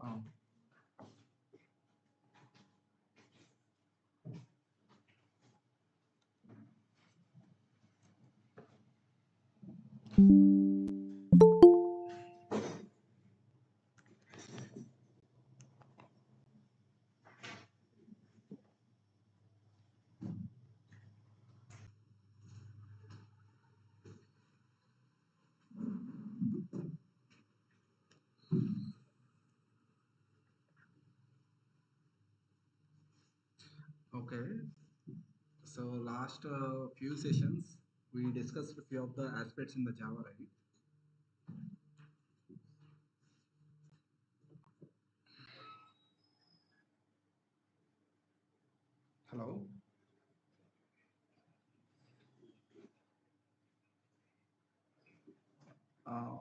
Um, okay, so last few sessions we discussed a few of the aspects in the Java, right? Hello?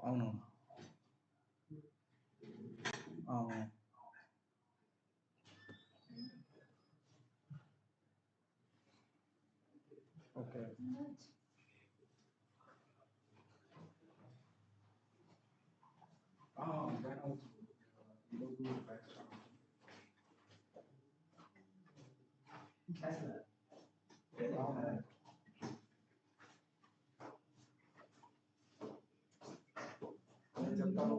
అవును. Okay. Then also, ఈరోజు నేను చెప్తాను.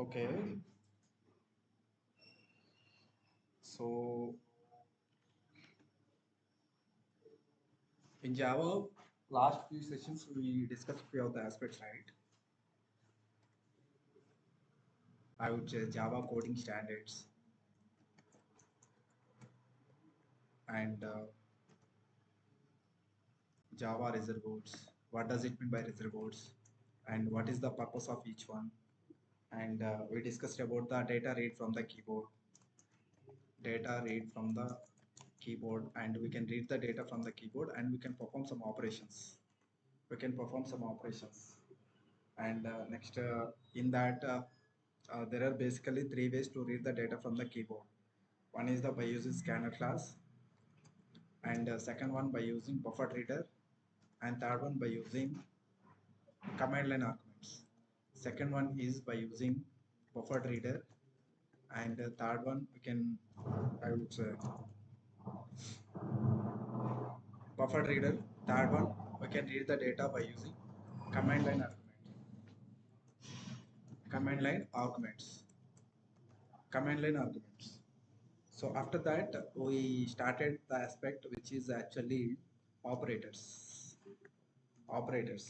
Okay, so in Java, last few sessions we discussed few of the aspects, right? I would say Java coding standards and Java reservoirs. What does it mean by reservoirs? And what is the purpose of each one? And we discussed about the data read from the keyboard. Data read from the keyboard, and we can read the data from the keyboard and we can perform some operations. We can perform some operations. And next, in that, there are basically three ways to read the data from the keyboard. One is the by using scanner class, and second one by using buffer reader, and third one by using command line arguments. Second one is by using buffered reader, and third one we can, I would say, buffered reader. Third one we can read the data by using command line argument. Command line arguments. Command line arguments. So after that we started the aspect which is actually operators. Operators.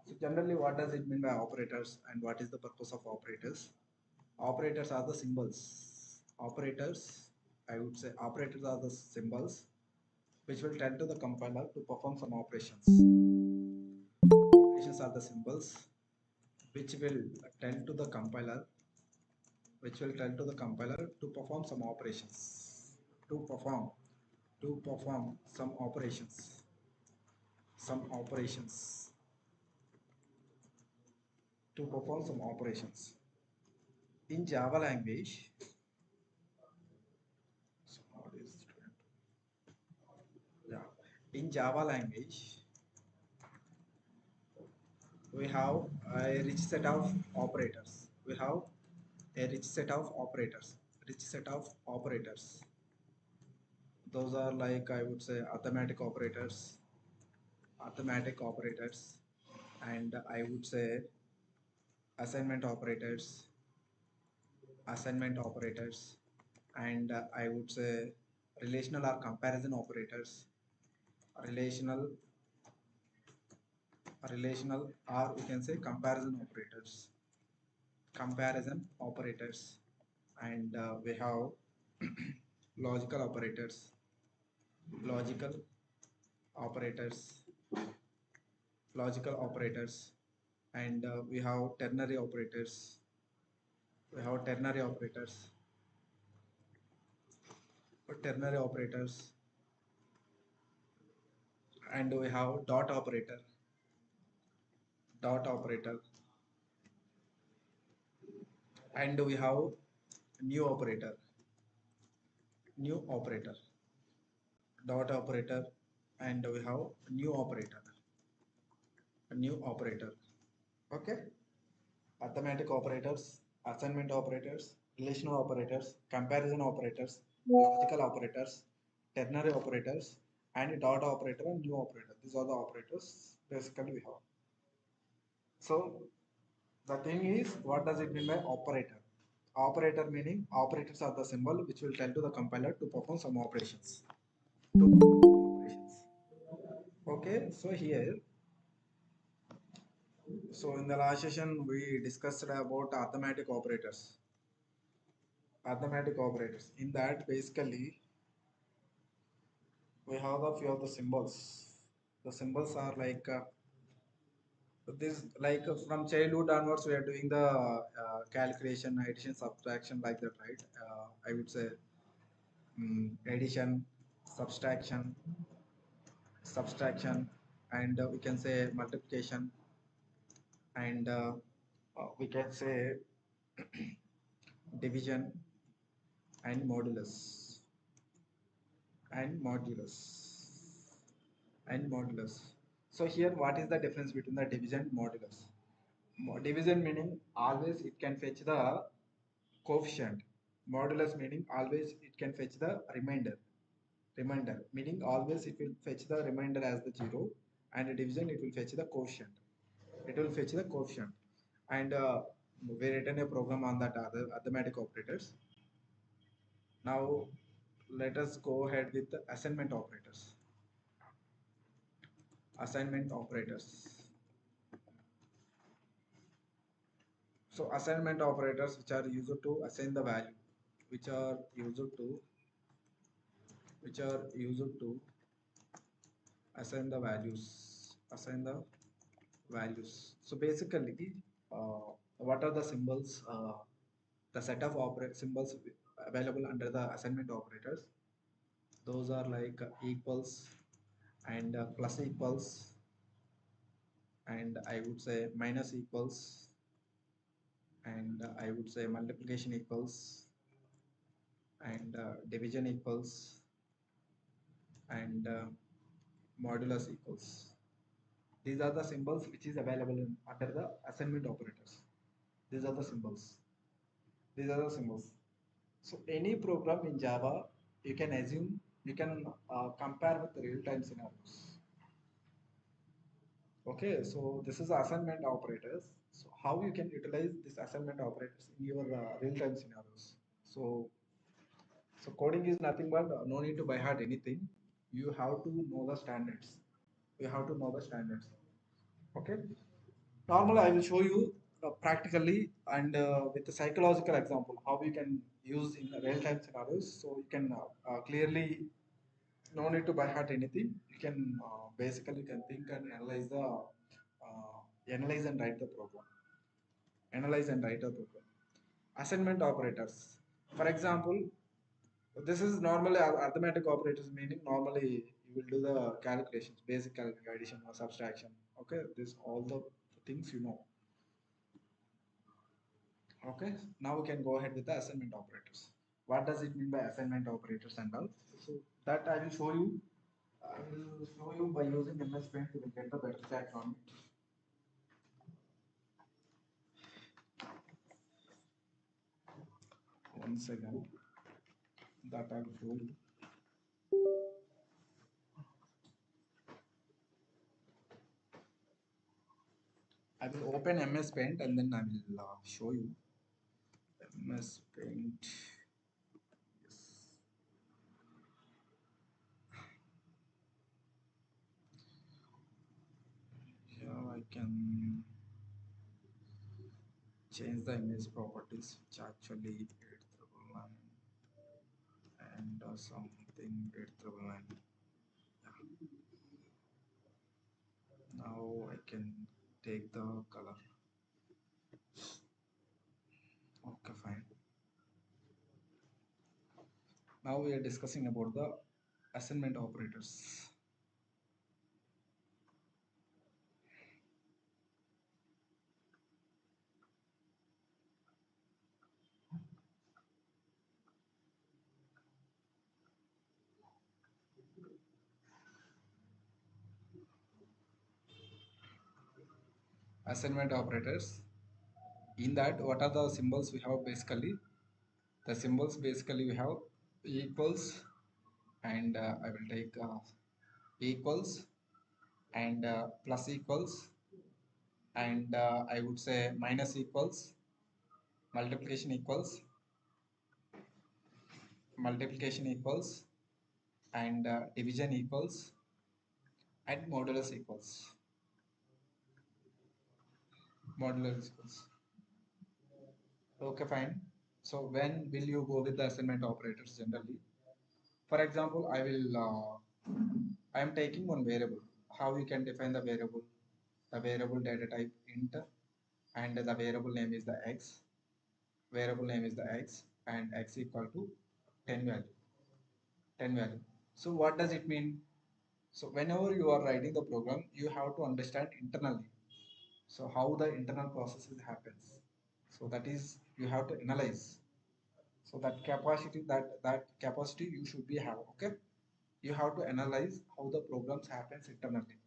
So generally, what does it mean by operators and what is the purpose of operators? Operators are the symbols. Operators, I would say operators are the symbols which will tell to the compiler to perform some operations. Operations are the symbols which will tell to the compiler to perform some operations. To perform some operations. Some operations. To perform some operations. In Java language, so what is it? Yeah, in Java language, we have a rich set of operators. We have a rich set of operators. Rich set of operators. Those are like I would say arithmetic operators, and I would say assignment operators, and I would say relational or comparison operators, relational, or we can say comparison operators, and we have logical operators, logical operators, logical operators, and we have ternary operators. We have ternary operators, ternary operators, and we have dot operator, and we have new operator, new operator, dot operator, and we have new operator. Okay, arithmetic operators, assignment operators, relational operators, comparison operators, logical operators, ternary operators, and dot operator and new operator. These are the operators basically we have. So the thing is, what does it mean by operator? Operator meaning operators are the symbol which will tell to the compiler to perform some operations. Okay, so here, so in the last session we discussed about arithmetic operators. Arithmetic operators. In that, basically, we have a few of the symbols. The symbols are like this, like from childhood onwards, we are doing the calculation, addition, subtraction, like that, right? I would say addition, subtraction, and we can say multiplication, and we can say division and modulus and modulus and modulus. So here, what is the difference between the division and modulus? Division meaning always it can fetch the coefficient. Modulus meaning always it can fetch the remainder. Remainder meaning always it will fetch the remainder as the zero, and division it will fetch the coefficient. It will fetch the coefficient. And we written a program on that other arithmetic operators. Now let us go ahead with the assignment operators. Assignment operators. So assignment operators which are used to assign the value, which are used to assign the values. So basically, what are the symbols? The set of symbols available under the assignment operators. Those are like equals and plus equals, and I would say minus equals, and I would say multiplication equals, and division equals, and modulus equals. These are the symbols which is available under the assignment operators. These are the symbols. These are the symbols. So any program in Java, you can assume, you can compare with real-time scenarios. Okay, so this is assignment operators. So how you can utilize this assignment operators in your real-time scenarios? So coding is nothing but no need to by heart anything. You have to know the standards. You have to know the standards. Okay. Normally, I will show you practically and with a psychological example how we can use in real-time scenarios. So you can clearly no need to by heart anything. You can basically can think and analyze and write the program. Analyze and write the program. Assignment operators. For example, this is normally arithmetic operators, meaning normally you will do the calculations, basic calculation, addition or subtraction. Okay, this all the things you know. Okay, now we can go ahead with the assignment operators. What does it mean by assignment operators and all? So that I will show you. I will show you by using MS Paint. You will get the better facts on it. Once again, that I will show you. I will open MS Paint and then I will show you MS Paint. Yes. Here I can change the image properties, which actually 899 and something 899. Yeah. Now I can take the color. Okay, fine. Now we are discussing about the assignment operators. assignment operators. In that, what are the symbols we have basically? The symbols basically we have equals, and I will take equals, and plus equals, and I would say minus equals, multiplication equals, multiplication equals, and division equals, and modulus equals. Okay, fine. So when will you go with the assignment operators generally? For example, I am taking one variable. How we can define the variable? The variable data type int, and the variable name is the x. Variable name is the x, and x equal to 10 value. 10 value. So what does it mean? So whenever you are writing the program, you have to understand internally. So how the internal processes happens. So that is you have to analyze. So that capacity you should be have. Okay. You have to analyze how the programs happens internally.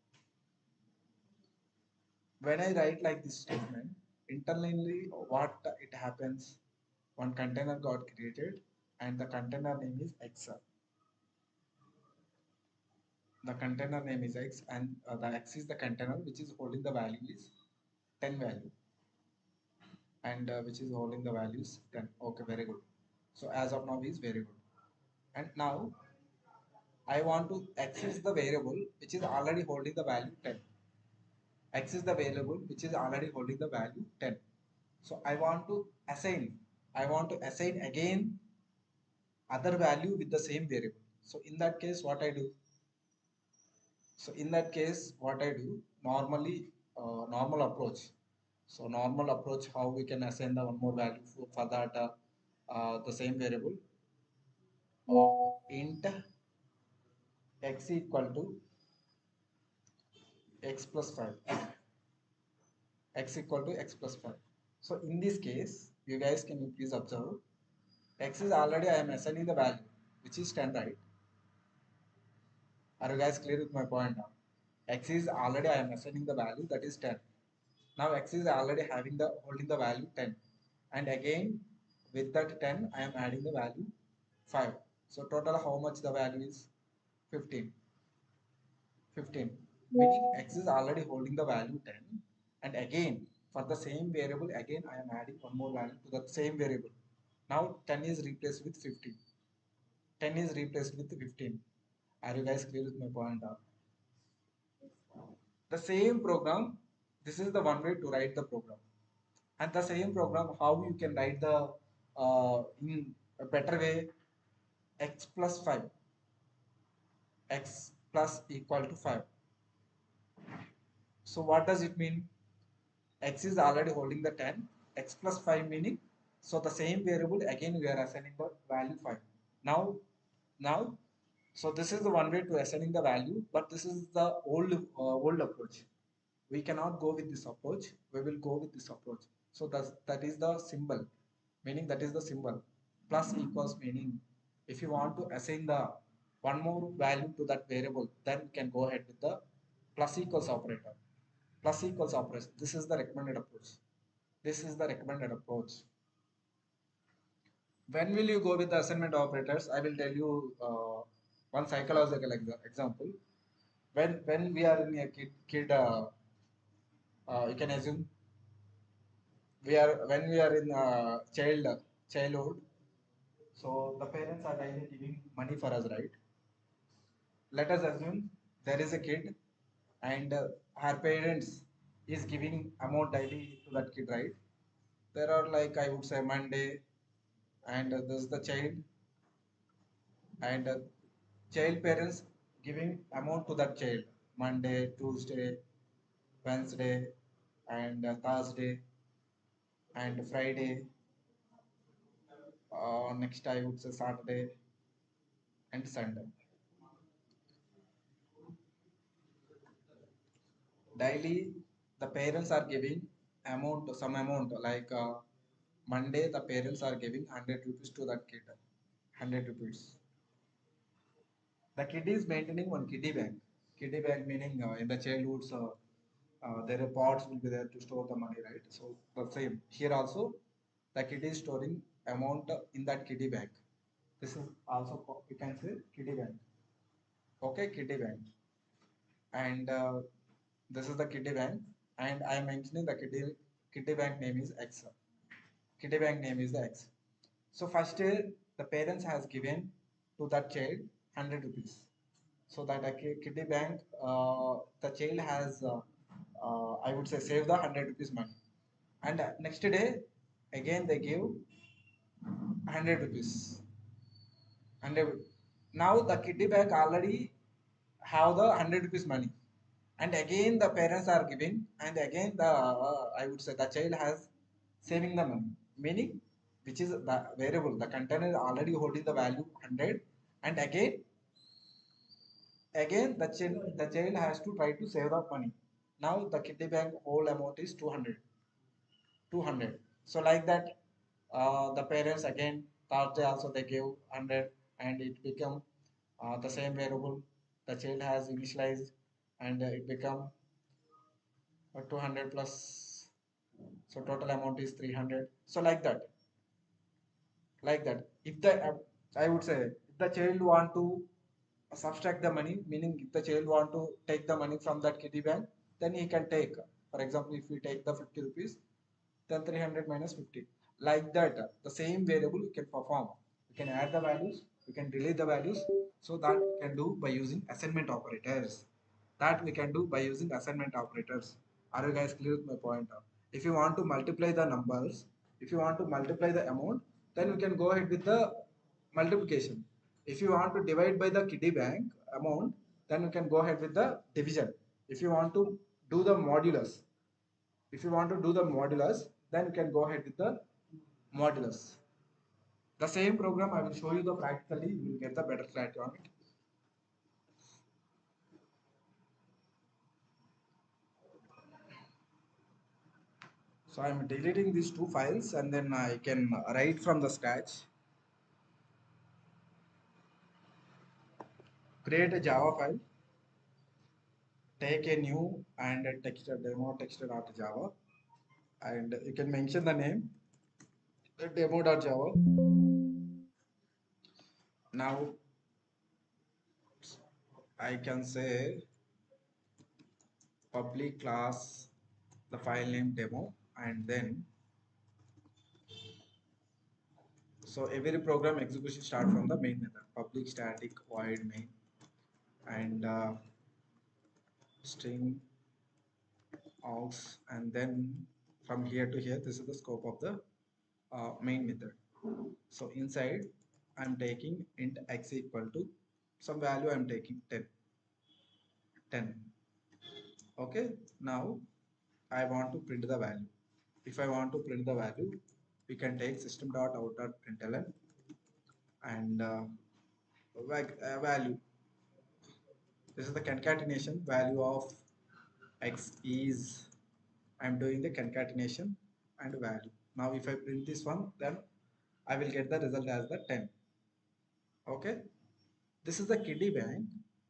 When I write like this statement, internally what it happens, one container got created and the container name is x. The container name is x, and the x is the container which is holding the value is 10 value, and which is holding the values 10. Okay, very good. So as of now is very good. And now I want to access the variable which is already holding the value 10. X is the variable which is already holding the value 10. So I want to assign again other value with the same variable. So in that case, what I do? So in that case, what I do normally, normal approach. So normal approach, how we can assign the one more value for that the same variable of int x equal to x plus 5. X equal to x plus 5. So in this case, you guys can you please observe, x is already I am assigning the value which is 10, right? Are you guys clear with my point now? X is already I am assigning the value that is 10. Now x is already having the holding the value 10, and again with that 10 I am adding the value 5. So total how much the value is 15. 15, meaning x is already holding the value 10, and again for the same variable again I am adding one more value to the same variable. Now 10 is replaced with 15. 10 is replaced with 15. Are you guys clear with my point? The same program, this is the one way to write the program, and the same program how you can write the in a better way, x plus 5, x plus equal to 5. So what does it mean? X is already holding the 10, x plus 5 meaning, so the same variable again we are assigning the value 5. Now so this is the one way to assigning the value, but this is the old approach. We cannot go with this approach, we will go with this approach. So that is the symbol, meaning that is the symbol. Plus equals meaning if you want to assign the one more value to that variable, then you can go ahead with the plus equals operator. Plus equals operation, this is the recommended approach. This is the recommended approach. When will you go with the assignment operators? I will tell you one psychological example. When we are in a kid you can assume when we are in childhood, so the parents are daily giving money for us, right? Let us assume there is a kid, and her parents is giving amount daily to that kid, right? There are like I would say Monday, and there's the and child parents giving amount to that child Monday, Tuesday, Wednesday, and Thursday, and Friday. Next I would say Saturday and Sunday. Daily, the parents are giving some amount like Monday, the parents are giving 100 rupees to that kid. 100 rupees. The kid is maintaining one kiddie bank. Kiddie bank meaning in the childhood their pods will be there to store the money, right? So the same here also, the kid is storing amount in that kiddie bank. This is also we can say kiddie bank. Okay, kiddie bank, and this is the kiddie bank, and I am mentioning the kiddie bank name is X. Kiddie bank name is the X. So first the parents has given to that child 100 rupees. So that a kiddie bank, the child has, I would say, save the 100 rupees money. And next day, again they give 100 rupees. And now the kiddie bank already have the 100 rupees money. And again the parents are giving, and again the, I would say, the child has saving the money. Meaning, which is the variable, the container already holding the value 100, and again the child has to try to save the money. Now the kiddie bank whole amount is 200. So like that, the parents again Thursday also they give 100, and it become the same variable the child has initialized, and it become 200 plus, so total amount is 300. So like that if the I would say, if the child want to subtract the money, meaning if the child want to take the money from that kiddie bank, then he can take, for example, if we take the 50 rupees, then 300 minus 50, like that, the same variable you can perform. You can add the values, you can delete the values. So that we can do by using assignment operators. That we can do by using assignment operators. Are you guys clear with my point? If you want to multiply the numbers, if you want to multiply the amount, then you can go ahead with the multiplication. If you want to divide by the kiddie bank amount, then you can go ahead with the division. If you want to do the modulus, if you want to do the modulus, then you can go ahead with the modulus. The same program I will show you the practically, you will get the better clarity on it. So I am deleting these two files, and then I can write from the scratch. Create a Java file, take a new and a text demo text.java, and you can mention the name demo.java. Now I can say public class the file name demo, and then so every program execution start from the main method, public static void main, and string aux, and then from here to here, this is the scope of the main method. So inside I'm taking int x equal to some value, I'm taking 10. Okay, now I want to print the value. If I want to print the value, we can take system.out.println, and value, this is the concatenation value of x is, I'm doing the concatenation and value. Now if I print this one, then I will get the result as the 10. Okay, this is the kiddie bank,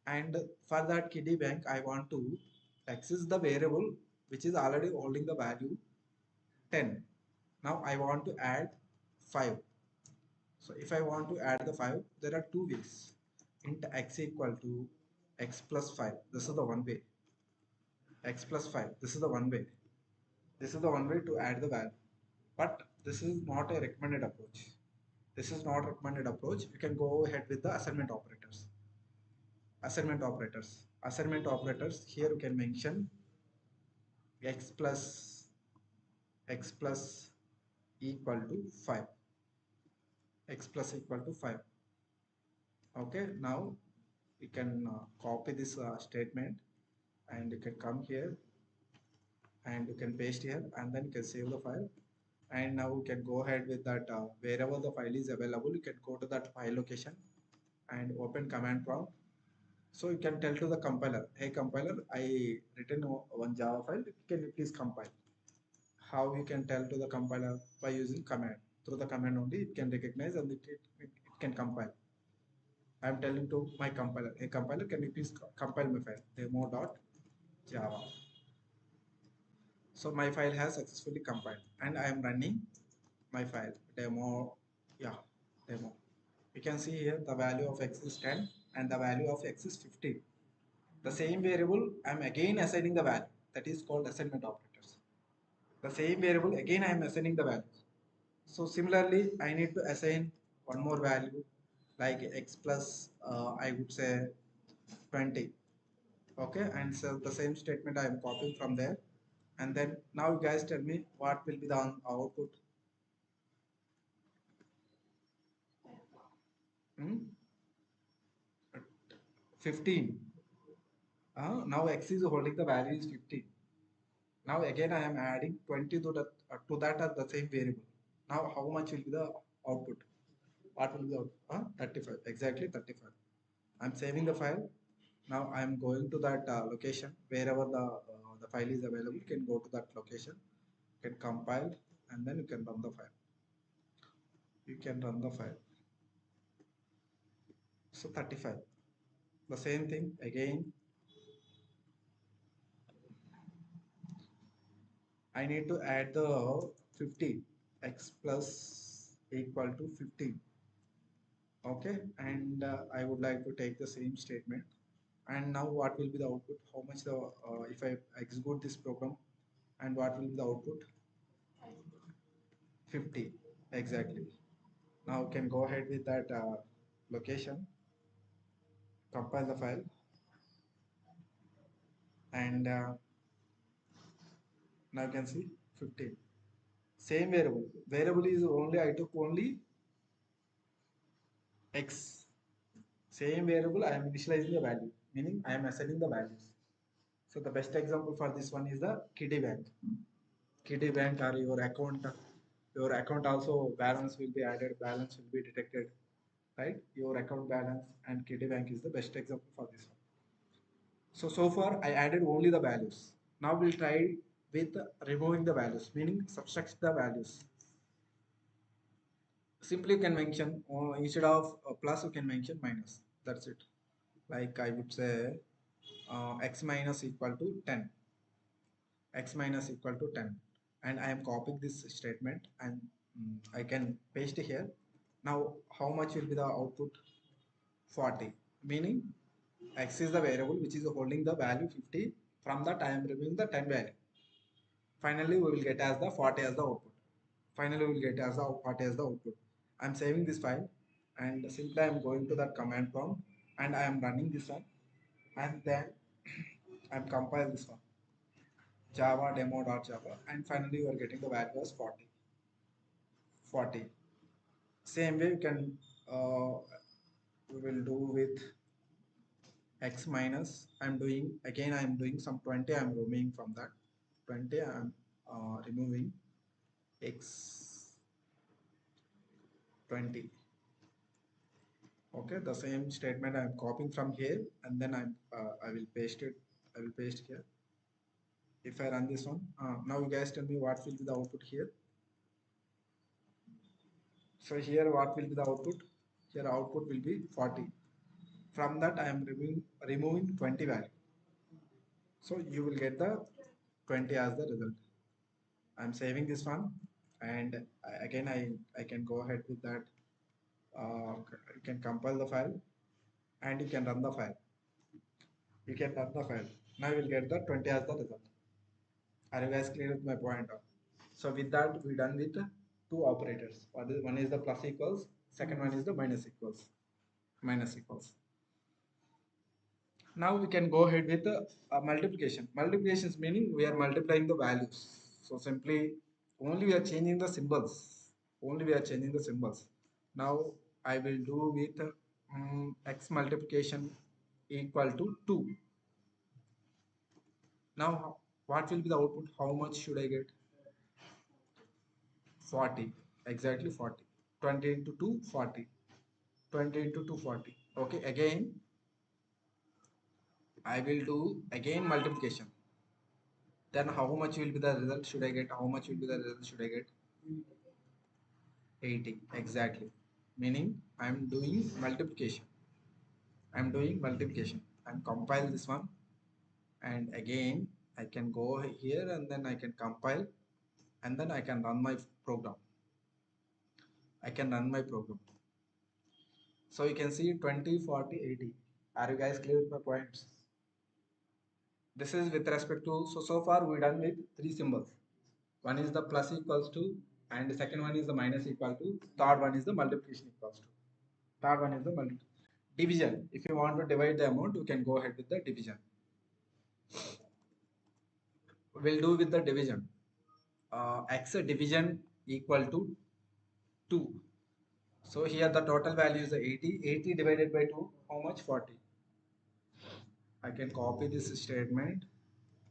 and for that kiddie bank I want to access the variable which is already holding the value 10. Now I want to add 5. So if I want to add the 5, there are two ways. Int x equal to x plus 5, this is the one way. X plus 5, this is the one way. This is the one way to add the value, but this is not a recommended approach. This is not recommended approach. You can go ahead with the assignment operators. Assignment operators, here you can mention x plus equal to 5. X plus equal to 5. Okay, now you can copy this statement, and you can come here, and you can paste here, and then you can save the file. And now you can go ahead with that, wherever the file is available, you can go to that file location and open command prompt. So you can tell to the compiler, hey compiler, I written one Java file, can you please compile? How you can tell to the compiler? By using command. Through the command only it can recognize, and it can compile. I am telling to my compiler, hey compiler, can you please compile my file demo.java. So my file has successfully compiled and I am running my file demo. Yeah, demo. You can see here the value of x is 10 and the value of x is 15. The same variable I am again assigning the value, that is called assignment operators. The same variable again I am assigning the value. So similarly I need to assign one more value like x plus I would say 20. Okay, and so the same statement I am copying from there, and then now you guys tell me what will be the output. 15. Now x is holding the value is 15. Now again I am adding 20 to that as the same variable. Now how much will be the output? What will be the output? 35. Exactly 35. I'm saving the file. Now I'm going to that location wherever the file is available. You can go to that location, you can compile, and then you can run the file. You can run the file. So 35. The same thing again. I need to add the 50. X plus equal to 15. Okay, and I would like to take the same statement. And now what will be the output? How much the if I execute this program, and what will be the output? 50. Exactly. Now you can go ahead with that location, compile the file, and now you can see 15. Same variable. Variable is only I took only x. Same variable I am initializing the value, meaning I am assigning the values. So the best example for this one is the kiddie bank. Kiddie bank or your account also balance will be added, balance will be detected, right? Your account balance and kiddie bank is the best example for this one. So far I added only the values. Now we'll try with removing the values, meaning subtract the values. Simply you can mention instead of plus you can mention minus. That's it. Like I would say x minus equal to 10. X minus equal to 10, and I am copying this statement, and I can paste here. Now how much will be the output? 40, meaning x is the variable which is holding the value 50. From that I am removing the 10 value. Finally we will get as the 40 as the output. Finally we will get as the 40 as the output. I am saving this file, and simply I am going to that command prompt, and I am running this one, and then I am compile this one, java demo.java, and finally you are getting the value as 40. 40. Same way you can we will do with x minus. I'm doing again, I'm doing some 20. I'm removing from that 20. I'm removing x 20. Okay, the same statement I'm copying from here, and then I will paste it. I will paste here. If I run this one, now you guys tell me what will be the output here. So here what will be the output? Here output will be 40. From that I am removing 20 value. So you will get the 20 as the result. I'm saving this one, and again I can go ahead with that. You can compile the file, and you can run the file. You can run the file. Now you will get the 20 as the result. Are you guys clear with my point? So with that we done with two operators. One is the plus equals, second one is the minus equals. Minus equals. Now we can go ahead with the multiplication. Multiplications meaning we are multiplying the values. So simply only we are changing the symbols. Only we are changing the symbols. Now I will do with x multiplication equal to 2. Now what will be the output? How much should I get? 40. Exactly 40. 20 into 2, 40. 20 into 2, 40. Okay, again I will do again multiplication. Then how much will be the result should I get? How much will be the result should I get? 80. Exactly. Meaning I am doing multiplication. I am doing multiplication. And compile this one. And again I can go here and then I can compile and then I can run my program. I can run my program. So you can see 20, 40, 80. Are you guys clear with my points? This is with respect to, so far we done with three symbols. One is the plus equals to, and the second one is the minus equal to, third one is the multiplication equals to. Third one is the division. If you want to divide the amount, you can go ahead with the division. We'll do with the division. X division equal to 2. So here the total value is 80. 80 divided by 2, how much? 40. I can copy this statement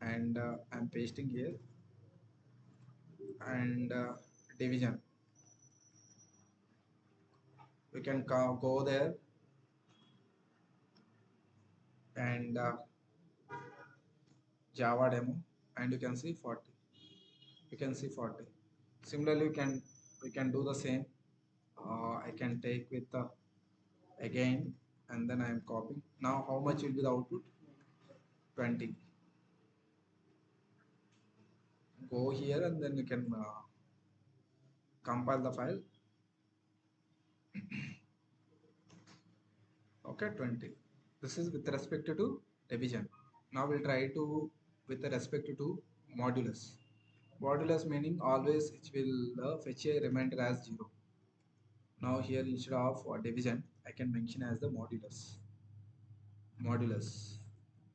and I'm pasting here and division. You can go there and Java demo and you can see 40. You can see 40. Similarly, we can do the same. I can take with the again and then I am copying. Now how much will be the output? 20. Go here and then you can compile the file. Okay, 20. This is with respect to division. Now we'll try to with respect to modulus. Modulus meaning always it will fetch a remainder as 0. Now here instead of division, I can mention as the modulus. Modulus.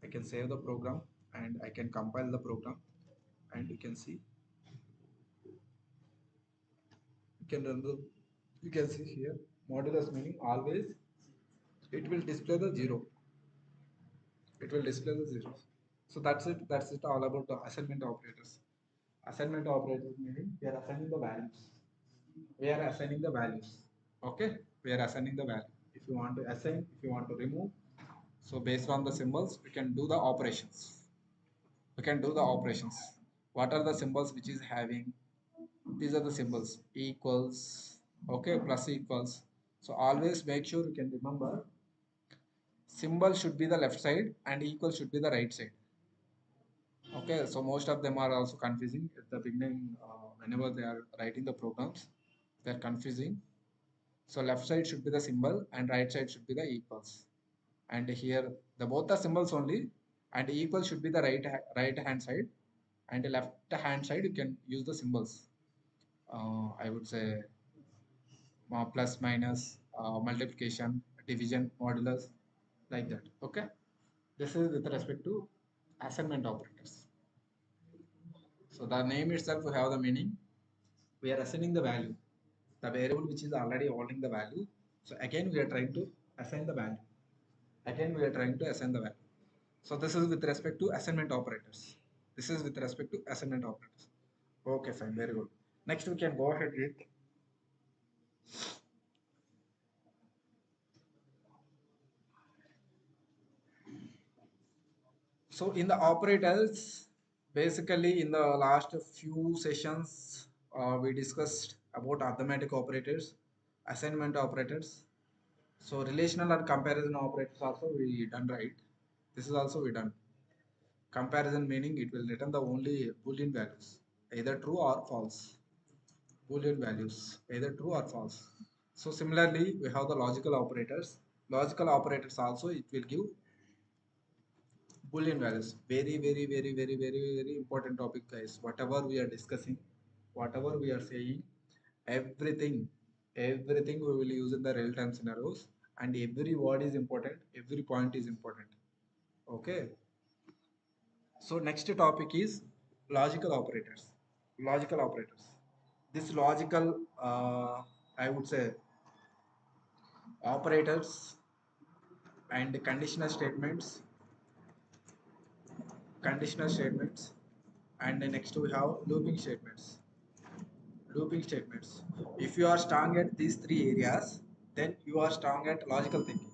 I can save the program and I can compile the program and you can see you can run the you can see here modulus meaning always it will display the 0. It will display the 0. So that's it all about the assignment operators. Assignment operators meaning we are assigning the values. We are assigning the values. Okay, we are assigning the value. If you want to assign, if you want to remove, so based on the symbols we can do the operations. We can do the operations. What are the symbols which is having? These are the symbols equals, okay, plus equals. So always make sure you can remember symbol should be the left side and equal should be the right side. Okay, so most of them are also confusing at the beginning. Whenever they are writing the programs, they are confusing. So left side should be the symbol and right side should be the equals. And here the both are symbols only, and equal should be the right hand side, and the left hand side you can use the symbols. I would say plus minus, multiplication, division, modulus, like that. Okay, this is with respect to assignment operators. So the name itself will have the meaning. We are assigning the value, the variable which is already holding the value. So again we are trying to assign the value. Again we are trying to assign the value. So this is with respect to assignment operators. This is with respect to assignment operators. Okay, fine, very good. Next we can go ahead with so in the operators, basically in the last few sessions, we discussed about arithmetic operators, assignment operators. So relational and comparison operators also we done, right. This is also we done. Comparison meaning it will return the only boolean values, either true or false. Boolean values, either true or false. So similarly, we have the logical operators. Logical operators also it will give Boolean values. Very, very, very, very, very, very important topic, guys. Whatever we are discussing, whatever we are saying, everything, everything we will use in the real-time scenarios, and every word is important, every point is important. Okay. So next topic is logical operators. Logical operators. This logical, I would say, operators and conditional statements, and then next we have looping statements. Looping statements. If you are strong at these three areas, then you are strong at logical thinking.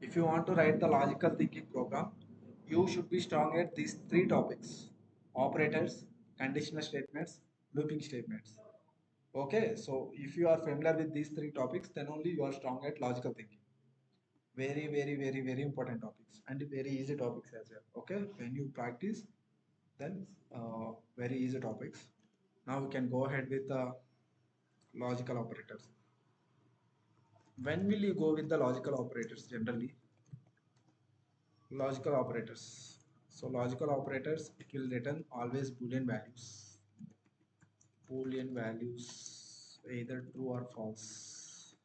If you want to write the logical thinking program, you should be strong at these three topics: operators, conditional statements, looping statements. Okay, so if you are familiar with these three topics, then only you are strong at logical thinking. Very, very, very, very important topics and very easy topics as well. Okay, when you practice, Then very easy topics. Now we can go ahead with logical operators. When will you go with the logical operators generally? Logical operators. So logical operators, it will return always Boolean values. Boolean values, either true or false.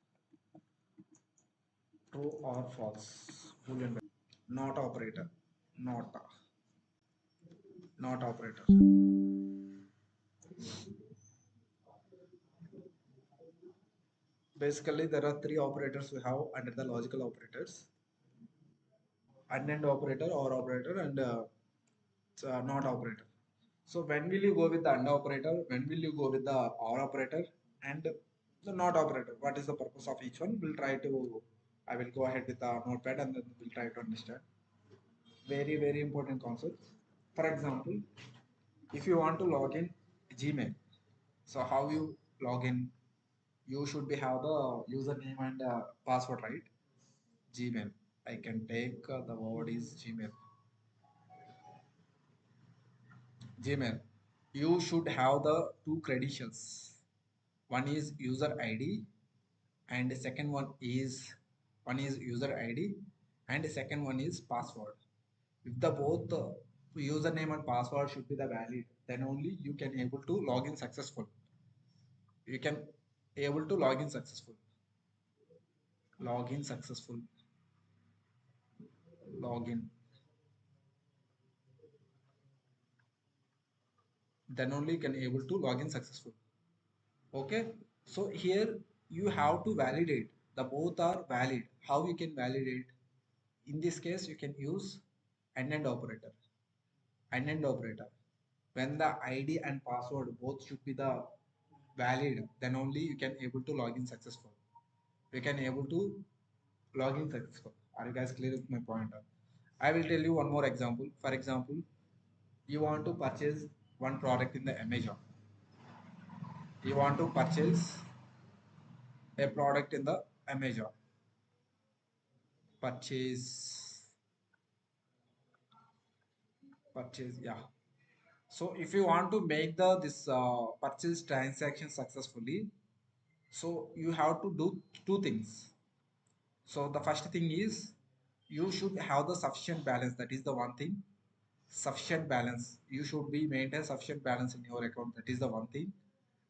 True or false. Boolean value. Not operator. Not. Not operator. Basically, there are three operators we have under the logical operators: and operator, or operator, and not operator. So when will you go with the and operator? When will you go with the or operator and the not operator? What is the purpose of each one? We'll try to. I will go ahead with the notepad and then we'll try to understand. Very important concepts. For example, if you want to log in Gmail, so how you log in? You should be have the username and password, right? Gmail. I can take the word is Gmail. Gmail. You should have the two credentials. One is user ID and the second one is user ID and the second one is password. If the both username and password should be the valid, then only you can able to log in successful. You can able to log in successful. Login successful. Login. Then only you can able to log in successful. Okay, so here you have to validate the both are valid. How you can validate? In this case you can use and operator. And operator, when the id and password both should be the valid, then only you can able to log in successful. You can able to log in successful. Are you guys clear with my point? I will tell you one more example. For example, you want to purchase one product in the Amazon. You want to purchase a product in the Amazon. Purchase. Purchase, yeah. So if you want to make the this purchase transaction successfully, so you have to do two things. So the first thing is you should have the sufficient balance. That is the one thing. Sufficient balance, you should be maintain sufficient balance in your account. That is the one thing.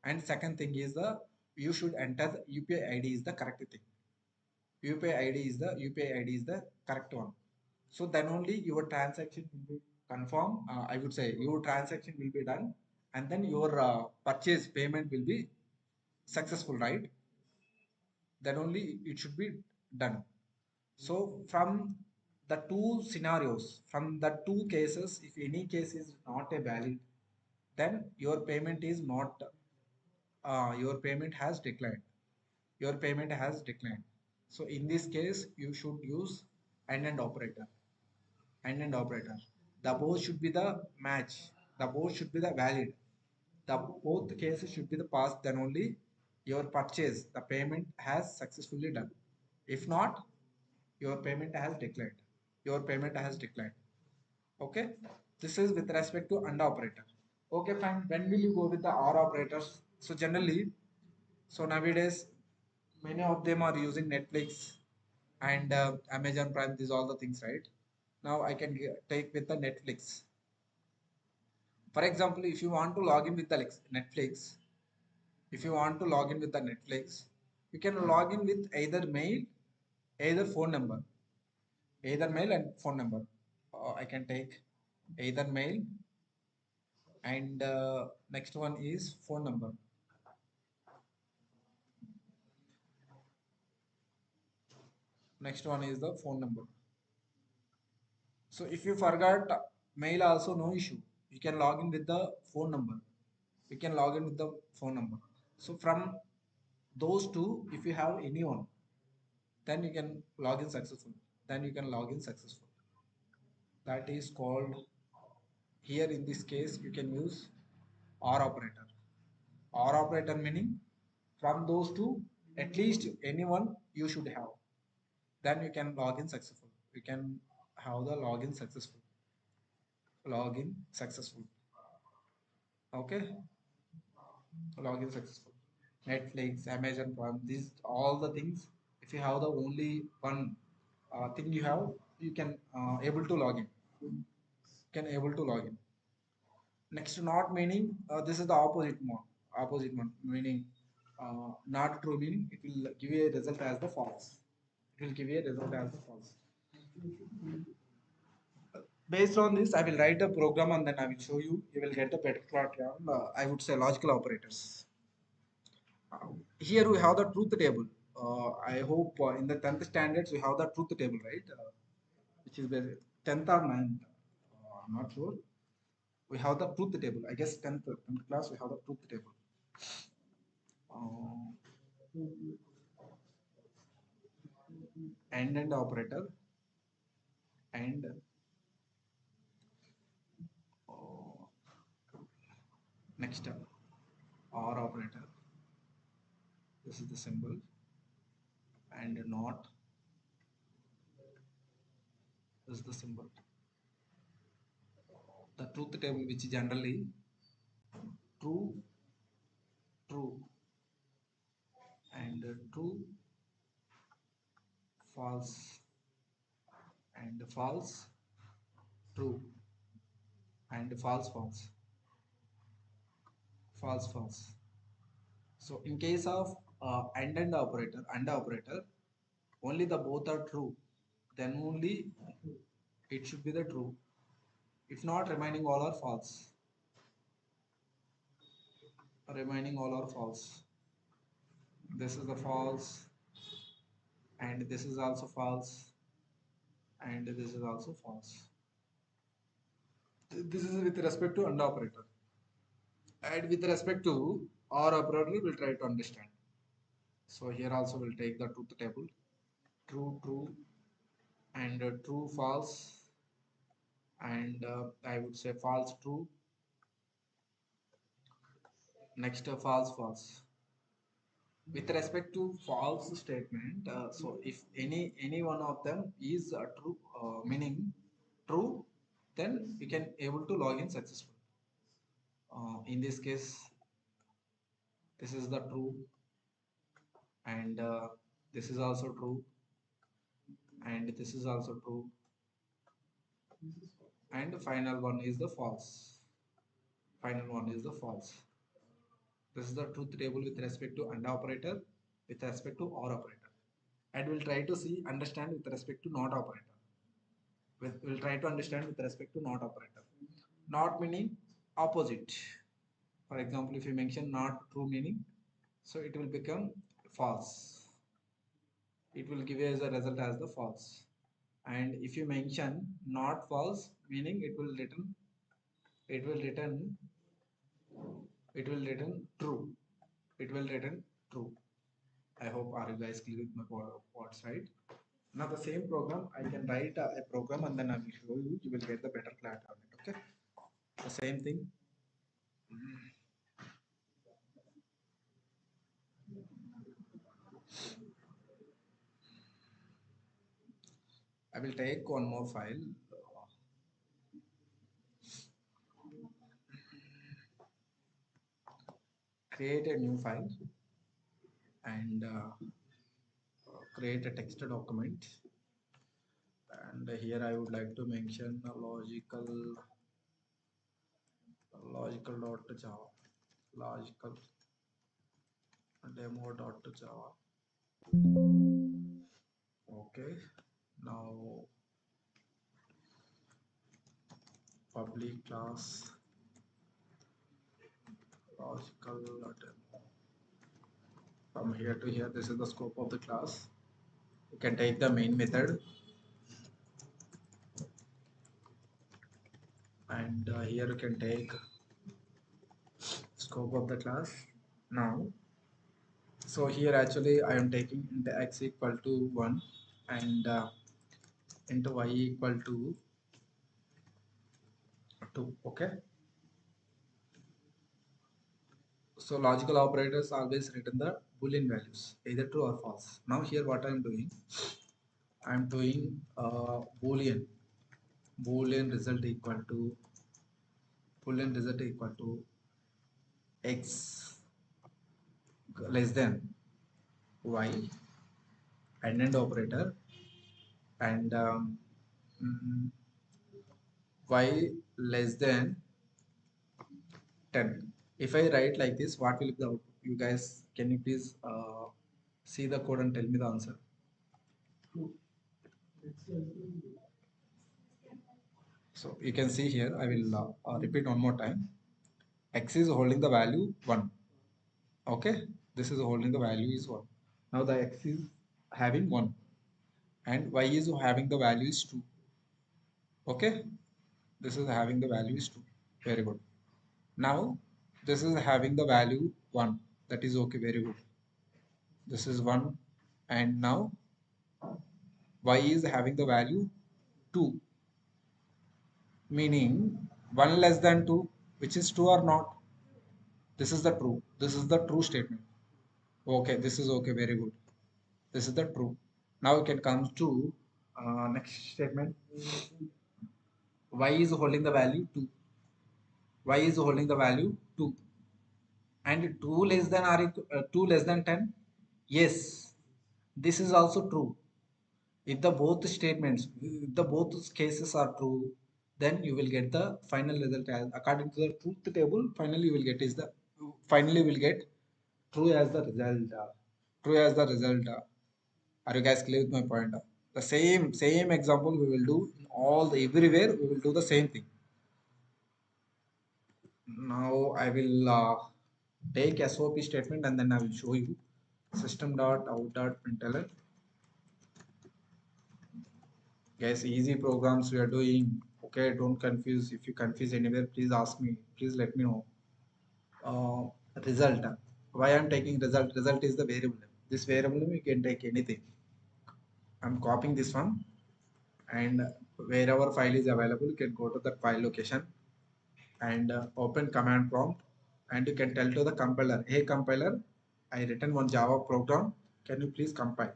And second thing is the you should enter the UPI ID is the correct thing. UPI ID is the correct one. So then only your transaction will be confirmed. I would say your transaction will be done, and then your purchase payment will be successful, right? Then only it should be done. So from the two scenarios, from the two cases, if any case is not a valid, then your payment is not. Your payment has declined. Your payment has declined. So in this case, you should use and operator. And operator. The both should be the match. The both should be the valid. The both cases should be the past. Then only your purchase, the payment has successfully done. If not, your payment has declined. Your payment has declined. Okay. This is with respect to and operator. Okay, fine. When will you go with the or operators? So generally, so nowadays, many of them are using Netflix and Amazon Prime. These all the things, right? Now I can take with the Netflix. For example, if you want to log in with the Netflix, if you want to log in with the Netflix, you can log in with either mail, either phone number, either mail and phone number. I can take either mail and next one is phone number. Next one is the phone number. So if you forgot mail also, no issue. You can log in with the phone number. You can log in with the phone number. So from those two, if you have anyone, then you can log in successful. Then you can log in successful. That is called, here in this case you can use or operator. Or operator meaning from those two, at least anyone you should have. Then you can log in successful. You can have the login successful. Login successful. Okay, login successful. Netflix, Amazon Prime, these all the things. If you have the only one thing you have, you can able to log in. Can able to log in. Next, not meaning this is the opposite one. Opposite one meaning not true meaning it will give you a result as the false. It will give you a result as the false. Based on this, I will write a program and then I will show you. You will get the better clarity on I would say logical operators. Here we have the truth table. I hope in the 10th standards we have the truth table, right? Which is the 10th or 9th. I'm not sure. We have the truth table. I guess 10th class we have the truth table. Uh, and operator and uh, next or operator. This is the symbol and not. This is the symbol. The truth table which is generally true, true, and true, false, and false, true, and false, false, false, false. So in case of and operator, only the both are true. Then only it should be the true. If not, remaining all are false. Remaining all are false. This is the false, and this is also false, and this is also false. This is with respect to and operator. And with respect to or operator, we'll try to understand. So here also we'll take the truth table. True, true, and true, false, and I would say false, true. Next, false, false. With respect to false statement, so if any one of them is true, meaning true, then we can able to log in successfully. In this case, this is the true, and this is also true, and this is also true, and the final one is the false. Final one is the false. This is the truth table with respect to and operator, with respect to or operator, and we'll try to see understand with respect to not operator. We'll try to understand with respect to not operator. Not meaning opposite. For example, if you mention not true meaning, so it will become false. It will give you as a result as the false. And if you mention not false meaning, it will return it will return true. It will return true. I hope are you guys clear with my words, right? Now the same program I can write a program and then I will show you. You will get the better clarity on it. Okay. The same thing. I will take one more file. Create a new file and create a text document. And here I would like to mention a logical.java, logical demo.java. Okay. Now public class logical demo. From here to here, this is the scope of the class. You can take the main method and here you can take scope of the class. Now, so here actually I am taking into x equal to 1 and into y equal to 2. Okay. So logical operators always return the boolean values, either true or false. Now here what I am doing, I am doing boolean result equal to x less than y and operator and mm, y less than 10. If I write like this, what will be the output? You guys, can you please see the code and tell me the answer? So you can see here, I will repeat one more time. X is holding the value 1. Okay, this is holding the value is 1. Now the x is having 1 and y is having the value is 2. Okay, this is having the value is 2. Very good. Now this is having the value 1. That is okay, very good. This is 1 and now y is having the value 2, meaning 1 less than 2, which is true or not. This is the true. This is the true statement. Okay, this is okay, very good. This is the true. Now we can come to next statement. Y is holding the value 2. Y is holding the value 2. And 2 less than 2 less than 10. Yes, this is also true. If the both statements, if the both cases are true, then you will get the final result as according to the truth table. Finally, you will get is the finally will get true as the result. True as the result. Are you guys clear with my point? The same example we will do in all the everywhere. We will do the same thing. Now I will take SOP statement and then I will show you system dot out dot println. Guys, easy programs we are doing. Okay, don't confuse. If you confuse anywhere, please ask me. Please let me know. Uh, Result. Why I'm taking result? Result is the variable. This variable we can take anything. I'm copying this one and wherever file is available, you can go to the file location and open command prompt and you can tell to the compiler, hey compiler, I written one Java program. Can you please compile?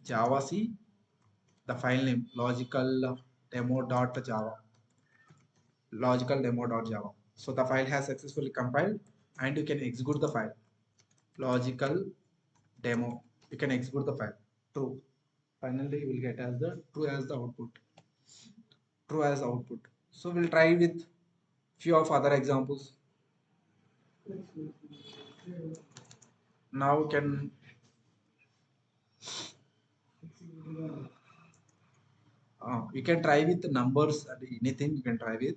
Java C, the file name logical demo.java. Logical-demo.java. So the file has successfully compiled and you can execute the file. Logical demo. You can execute the file. True. Finally, you will get as the true as the output. True as output. So we'll try with few of other examples. Now can you can try with numbers and anything you can try with.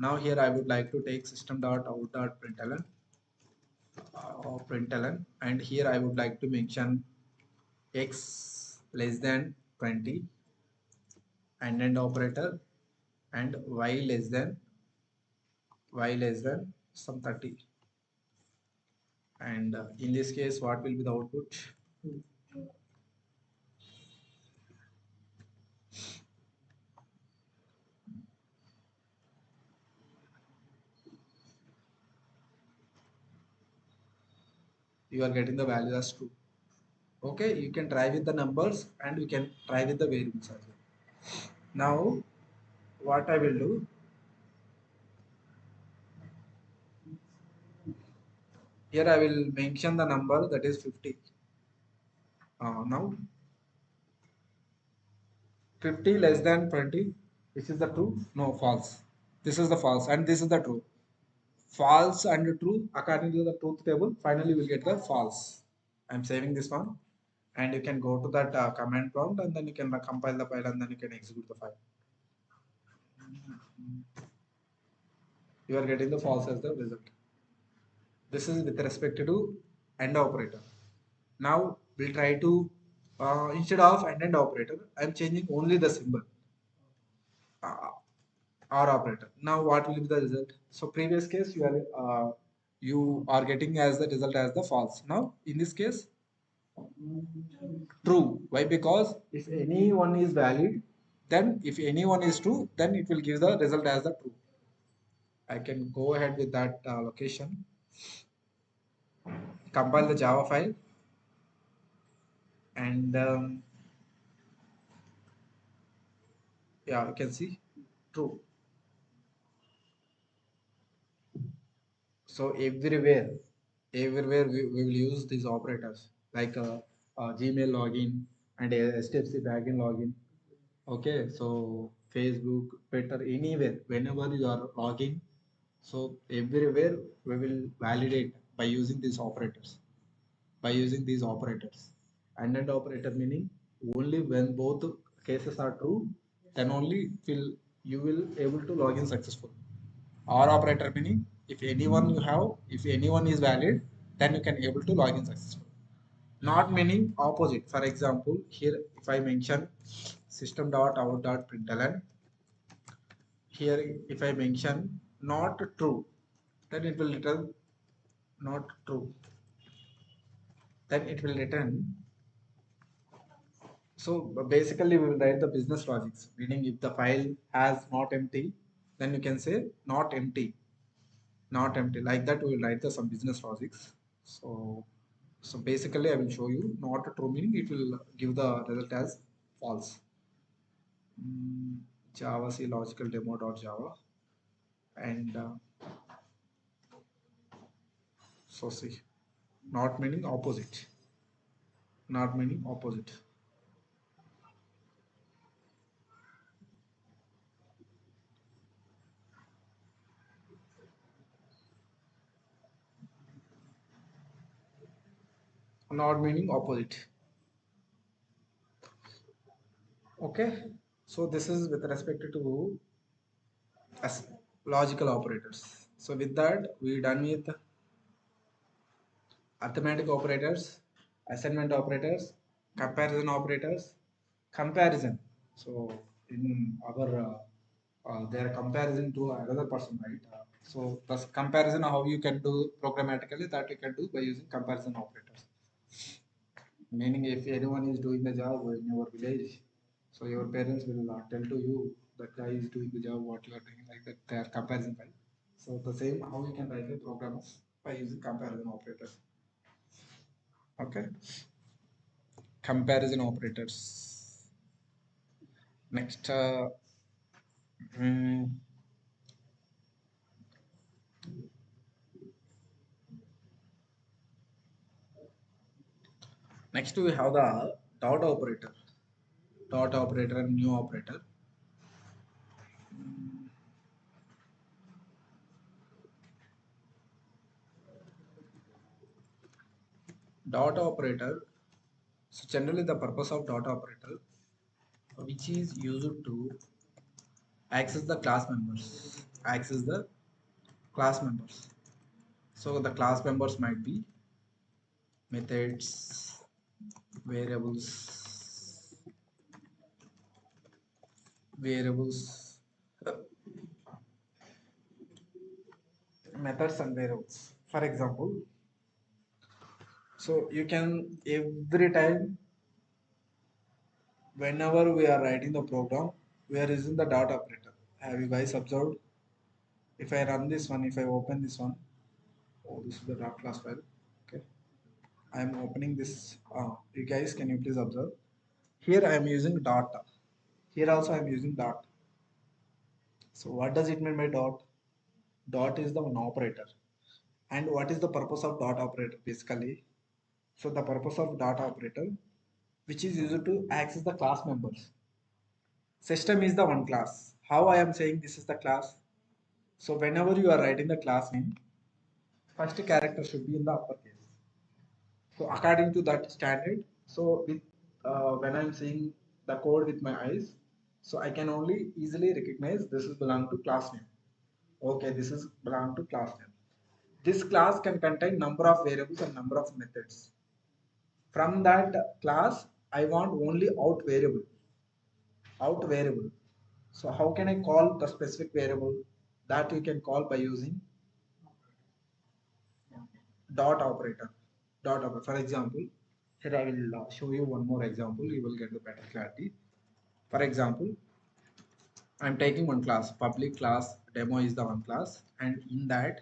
Now here I would like to take system.out.println and here I would like to mention x less than 20 and operator and y less than some 30 and in this case what will be the output? You are getting the value as true. Okay, you can try with the numbers and you can try with the variables as well. Now what I will do, here I will mention the number that is 50. Now 50 less than 20, which is the true? No, false. This is the false and this is the true. False and true according to the truth table. Finally, we'll get the false. I'm saving this one and you can go to that command prompt and then you can compile the file and then you can execute the file. You are getting the false as the result. This is with respect to AND operator. Now we'll try to instead of AND operator, I'm changing only the symbol uh, OR operator. Now what will be the result? So previous case you are getting as the result as the false. Now in this case true. Why? Because if any one is valid, then if any one is true, then it will give the result as the true. I can go ahead with that location, compile the Java file, and yeah, you can see true. So everywhere we will use these operators like Gmail login and HDFC backend login. Okay, so Facebook, Twitter, anywhere, whenever you are logging, so everywhere we will validate by using these operators. By using these operators, and operator meaning only when both cases are true, then only will you will able to log in successful. Or operator meaning if anyone you have, if anyone is valid, then you can able to log in successful. Not meaning opposite. For example, here if I mention system.out.println, here if I mention not true, then it will return not true. Then it will return. So basically we will write the business logics, meaning if the file has not empty, then you can say not empty, not empty. Like that we will write the some business logics. So basically I will show you not true meaning it will give the result as false. Java C logical demo.java and so see not meaning opposite, not meaning opposite. Not meaning opposite. Okay, so this is with respect to as logical operators. So with that, we done with arithmetic operators, assignment operators, comparison operators, comparison. So in our their comparison to another person, right? So the comparison how you can do programmatically, that you can do by using comparison operators. Meaning if anyone is doing the job in your village, so your parents will tell to you that guy is doing the job what you are doing, like that they are comparison, right? So the same how you can write the programs by using comparison operators. Okay, comparison operators. Next, mm, next we have the dot operator and new operator. Dot operator. So generally the purpose of dot operator, which is used to access the class members, access the class members. So the class members might be methods, variables, variables, methods and variables. For example, so you can every time whenever we are writing the program, we are using the dot operator. Have you guys observed? If I run this one, if I open this one, oh, this is the dot class file. Okay, I am opening this. You guys, can you please observe? Here I am using dot. Here also I am using dot. So what does it mean by dot? Dot is the one operator. And what is the purpose of dot operator basically? So the purpose of dot operator, which is used to access the class members. System is the one class. How I am saying this is the class? So whenever you are writing the class name, first character should be in the uppercase. So according to that standard, so with when I'm seeing the code with my eyes, so I can only easily recognize this is belong to class name. Okay, this is belong to class name. This class can contain number of variables and number of methods. From that class, I want only out variable. Out variable. So how can I call the specific variable? That you can call by using dot operator. Dot operator. For example, here I will show you one more example. You will get the better clarity. For example, I'm taking one class. Public class demo is the one class, and in that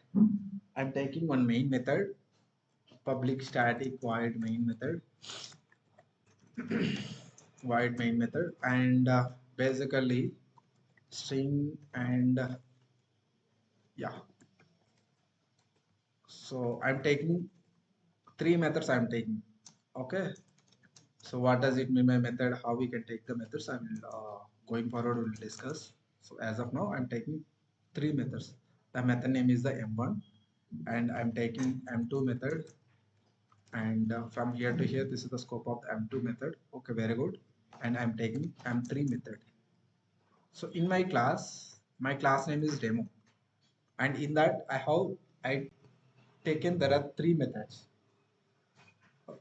I'm taking one main method. Public static void main method, void main method, and basically string and yeah, So I'm taking three methods. I'm taking. Okay. So what does it mean by method? How we can take the methods? I will going forward we'll discuss. So as of now, I'm taking three methods. The method name is the M1, and I'm taking M2 method. And from here to here, this is the scope of the M2 method. Okay, very good. And I'm taking M3 method. So in my class name is demo, and in that I taken there are three methods.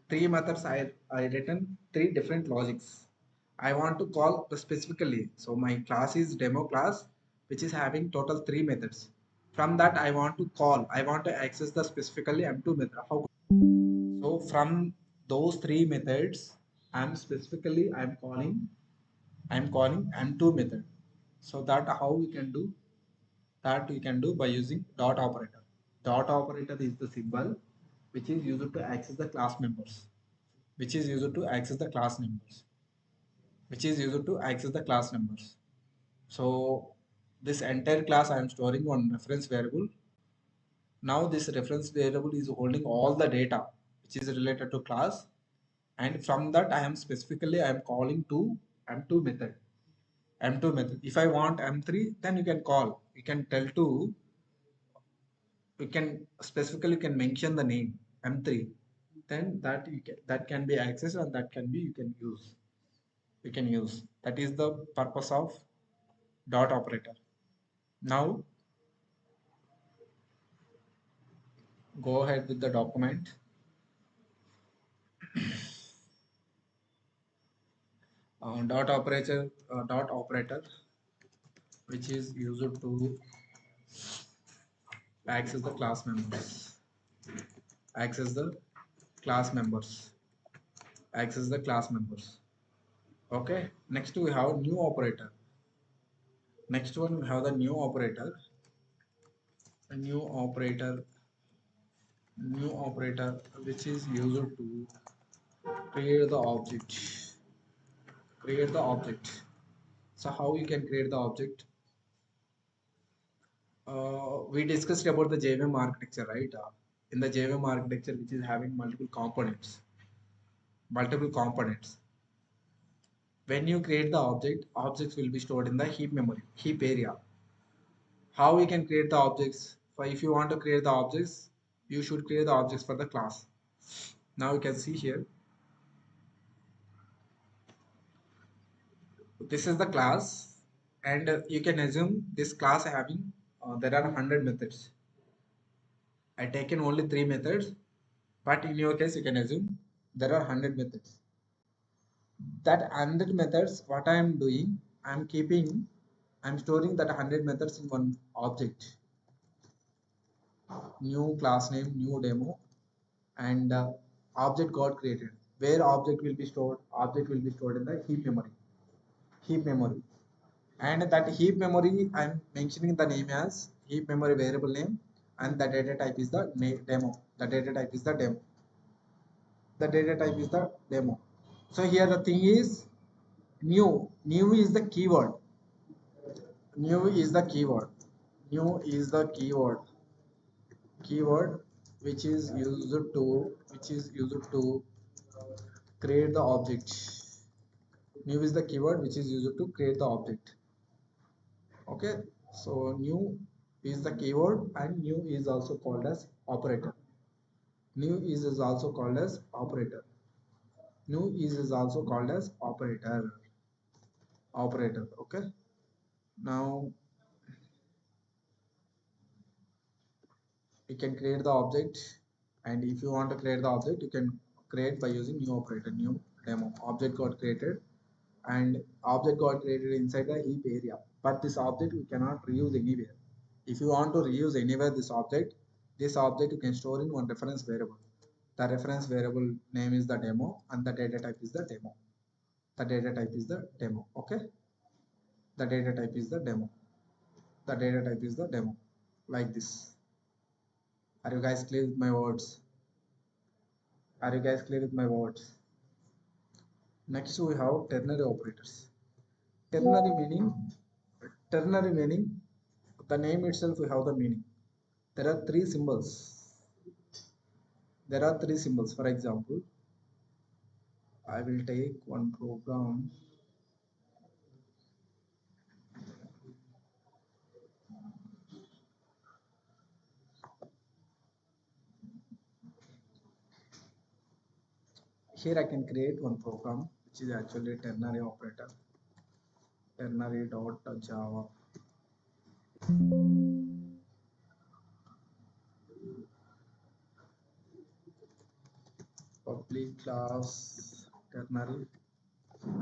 Three methods I written three different logics. I want to call the specifically. So my class is demo class, which is having total three methods. From that I want to call. I want to access the specifically M2 method. How? So from those three methods, I'm calling M2 method. So that how we can do that we can do by using dot operator. Dot operator is the symbol which is used to access the class members. Which is used to access the class numbers. Which is used to access the class numbers. So this entire class I am storing on reference variable. Now this reference variable is holding all the data which is related to class, and from that I am calling to M2 method. M2 method. If I want M3, then you can call. You can tell to you can specifically can mention the name M3. Then that can be accessed and that can be you can use. That is the purpose of dot operator. Now go ahead with the document. Dot operator, which is used to access the class members. Access the class members. Access the class members. Okay. Next we have new operator. Next one we have the new operator. A new operator which is used to create the object. Create the object. So how you can create the object? We discussed about the JVM architecture, right? In the JVM architecture, which is having multiple components. When you create the object, objects will be stored in the heap memory, heap area. How we can create the objects? For if you want to create the objects, you should create the objects for the class. Now you can see here. This is the class, and you can assume this class having there are 100 methods. I taken only three methods, but in your case you can assume there are 100 methods. That 100 methods, what I am doing, I'm storing that 100 methods in one object. New class name, new demo, and object got created. Where object will be stored? Object will be stored in the heap memory. Heap memory. And that heap memory, I'm mentioning the name as heap memory variable name, and the data type is the demo. The data type is the demo. The data type is the demo. So here the thing is new is the keyword. New is the keyword. New is the keyword which is used to create the object. New is the keyword which is used to create the object. Okay, so new is the keyword, and new is also called as operator. Is also called as operator. Is also called as operator. Okay, now you can create the object, and if you want to create the object, you can create by using new operator. New demo object got created, and object got created inside the heap area, but this object we cannot reuse anywhere. If you want to reuse anywhere this object you can store in one reference variable. The reference variable name is the demo, and the data type is the demo. The data type is the demo. Okay, the data type is the demo. The data type is the demo, like this. Are you guys clear with my words? Are you guys clear with my words? Next we have ternary operators. Ternary meaning, ternary meaning, the name itself we have the meaning. There are three symbols. There are three symbols. For example, I will take one program. Here I can create one program which is actually ternary operator, ternary.java. Public class ternary,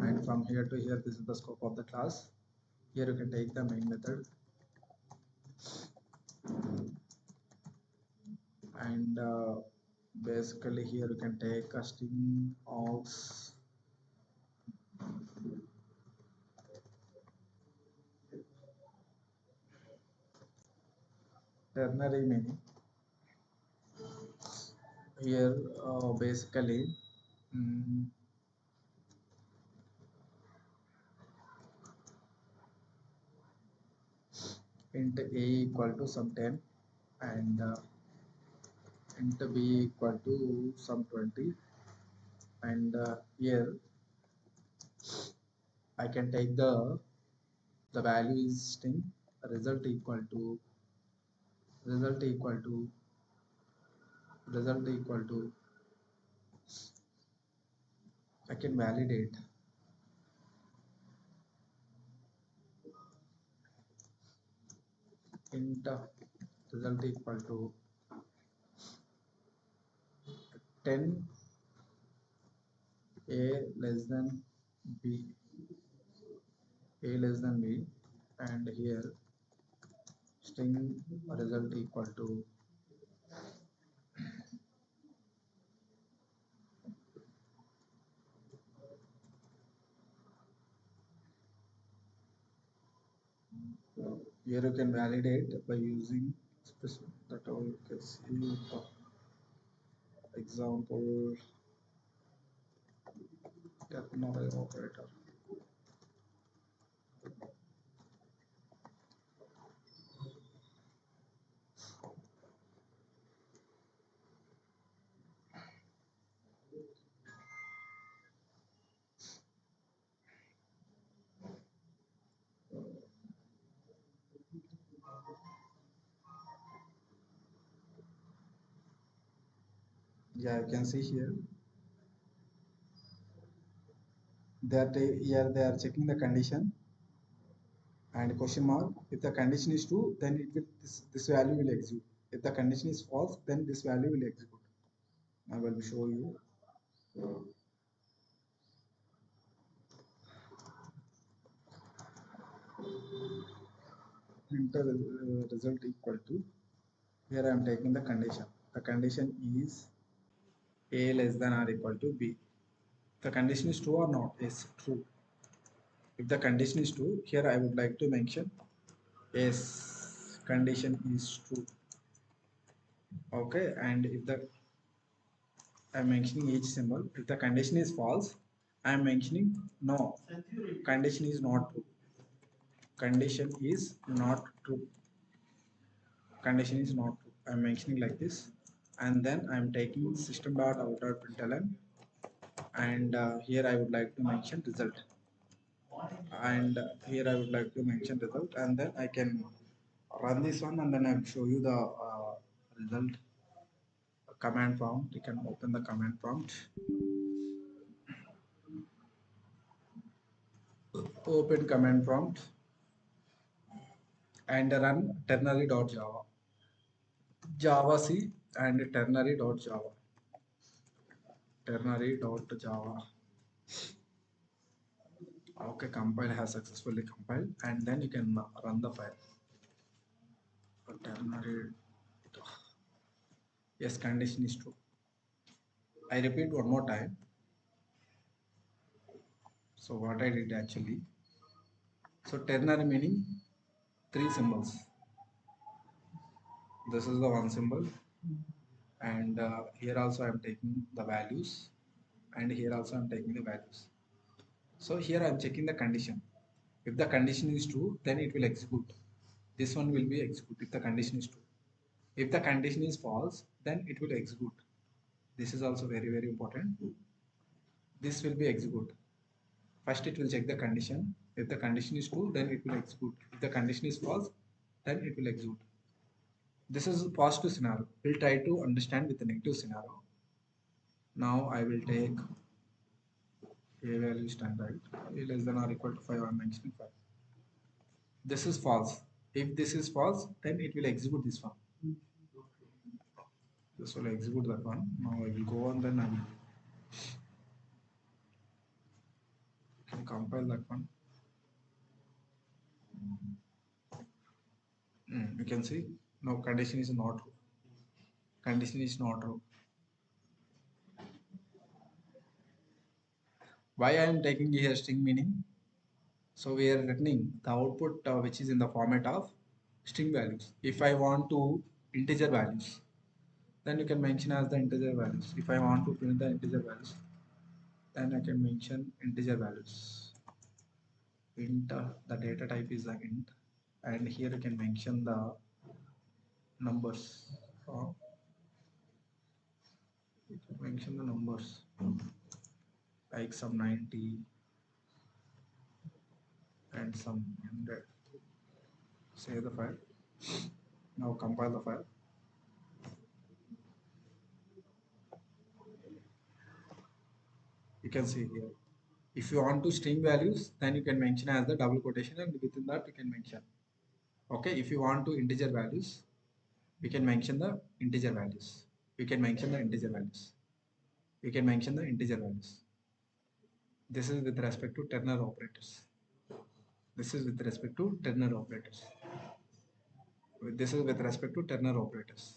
and from here to here this is the scope of the class. Here you can take the main method, and basically here you can take a string of ternary meaning. Here basically mm, int a equal to some 10 and int b equal to some 20, and here I can take the value is string, result equal to result equal to result equal to I can validate int result equal to 10 a less than b, a less than b, and here string result equal to here you can validate by using specific that you can see the example ternary operator. Yeah, you can see here that here they are checking the condition and question mark. If the condition is true, then it will this value will execute. If the condition is false, then this value will execute. I will show you. Enter result equal to, here I am taking the condition. The condition is a less than or equal to b. The condition is true or not? Is true. If the condition is true, here I would like to mention yes, condition is true. Okay, and if the I am mentioning each symbol. If the condition is false, I am mentioning no, condition is not true. Condition is not true. Condition is not true. I am mentioning like this, and then I am taking system.out.println, and here I would like to mention result, and here I would like to mention result, and then I can run this one, and then I will show you the result command prompt. You can open the command prompt, open command prompt, and run ternary.java, java c, and ternary.java, ternary.java. Okay, compile has successfully compiled, and then you can run the file. Ternary, yes, condition is true. I repeat one more time. So what I did actually, so ternary meaning three symbols. This is the one symbol, and here also I am taking the values, and here also I am taking the values. So here I am checking the condition. If the condition is true, then it will execute. This one will be execute if the condition is true. If the condition is false, then it will execute. This is also very very important. This will be execute. First it will check the condition. If the condition is true, then it will execute. If the condition is false, then it will execute. This is a positive scenario. We'll try to understand with the negative scenario. Now I will take a value standard a less than or equal to 5. I'm mentioning 5. This is false. If this is false, then it will execute this one. This will execute that one. Now I will go on, then I will compile that one. You can see now condition is not true. Condition is not true. Why I am taking here string meaning? So we are returning the output which is in the format of string values. If I want to integer values, then you can mention as the integer values. If I want to print the integer values, then I can mention integer values. Int, the data type is the int, and here you can mention the numbers. You can mention the numbers like some 90 and some 100. Save the file. Now compile the file. You can see here. If you want to string values, then you can mention as the double quotation, and within that you can mention. Okay, if you want to integer values, we can mention the integer values. We can mention the integer values. We can mention the integer values. This is with respect to Turner operators. This is with respect to Turner operators. This is with respect to Turner operators.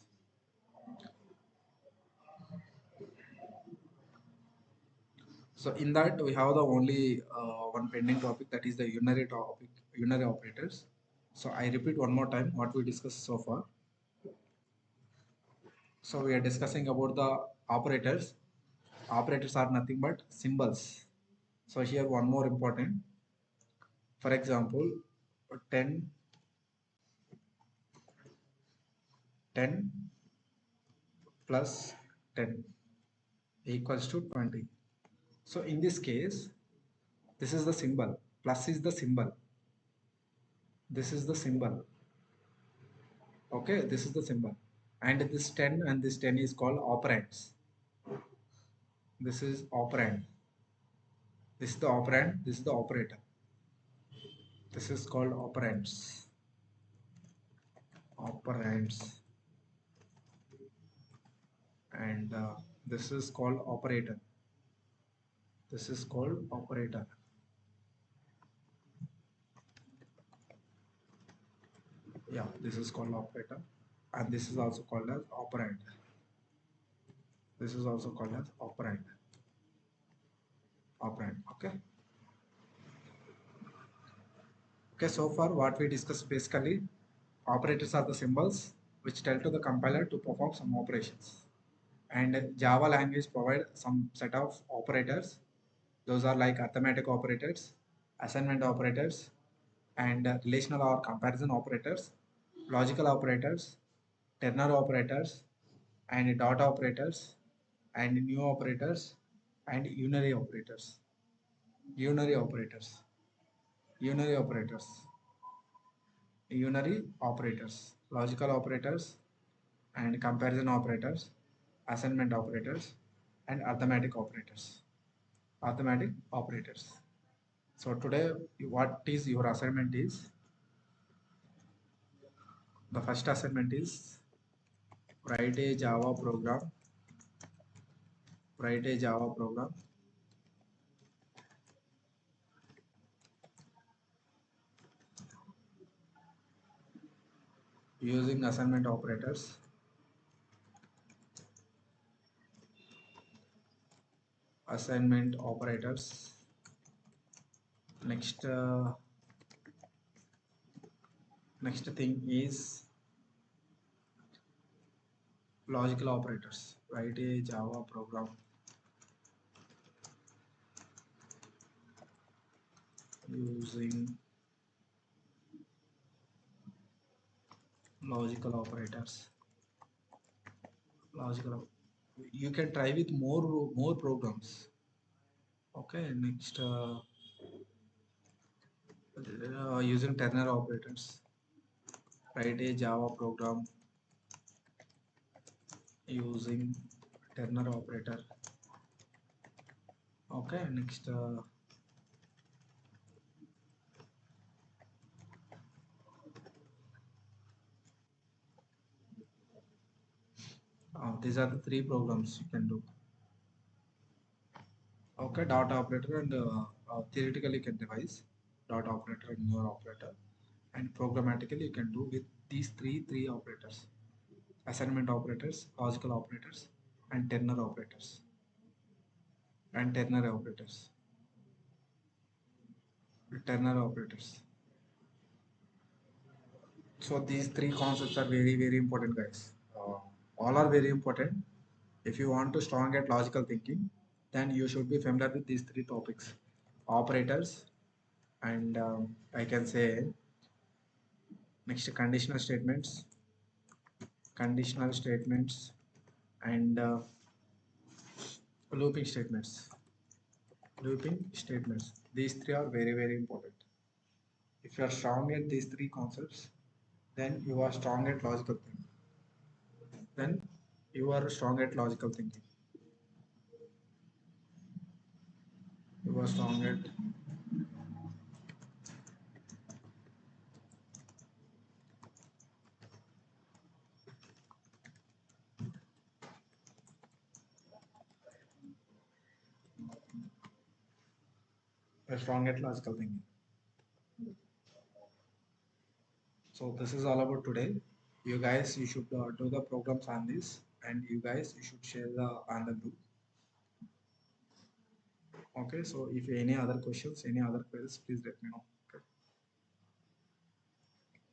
So in that we have the only one pending topic, that is the unary topic, unary operators. So I repeat one more time what we discussed so far. So we are discussing about the operators. Operators are nothing but symbols. So here one more important. For example, 10 plus 10 equals to 20. So in this case, this is the symbol. Plus is the symbol. This is the symbol. Okay, this is the symbol. And this 10 and this 10 is called operands. This is operand. This is the operand. This is the operator. This is called operands. Operands. And this is called operator. This is called operator. Yeah, this is called operator, and this is also called as operand. This is also called as operand. Operand. Okay. Okay, so far what we discussed, basically operators are the symbols which tell to the compiler to perform some operations, and Java language provide some set of operators. Those are like arithmetic operators, assignment operators, and relational or comparison operators, logical operators, Turner operators, and dot operators, and new operators, and unary operators. Unary operators. Unary operators. Unary operators. Logical operators, and comparison operators, assignment operators, and arithmetic operators. Arithmetic operators. So today, what is your assignment is, the first assignment is write a Java program. Write a Java program using assignment operators. Assignment operators. Next thing is logical operators. Write a Java program using logical operators. you can try with more programs. Okay, next using Turner operators. Write a Java program using Turner operator. Okay, next these are the three programs you can do. Okay, dot operator and theoretically you can devise dot operator and more operator, and programmatically you can do with these three operators: assignment operators, logical operators, and Turner operators. And Turner operators. Turner operators. So these three concepts are very important, guys. All are very important. If you want to strong at logical thinking, then you should be familiar with these three topics: operators, and I can say next conditional statements, and looping statements. Looping statements. These three are very important. If you are strong at these three concepts, then you are strong at logical thinking. Then you are strong at logical thinking. You are strong at logical thinking. So this is all about today. You guys, you should do the programs on this, and you guys, you should share the on the group. Okay. So if any other questions, any other queries, please let me know. Okay.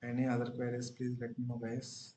Any other queries, please let me know, guys.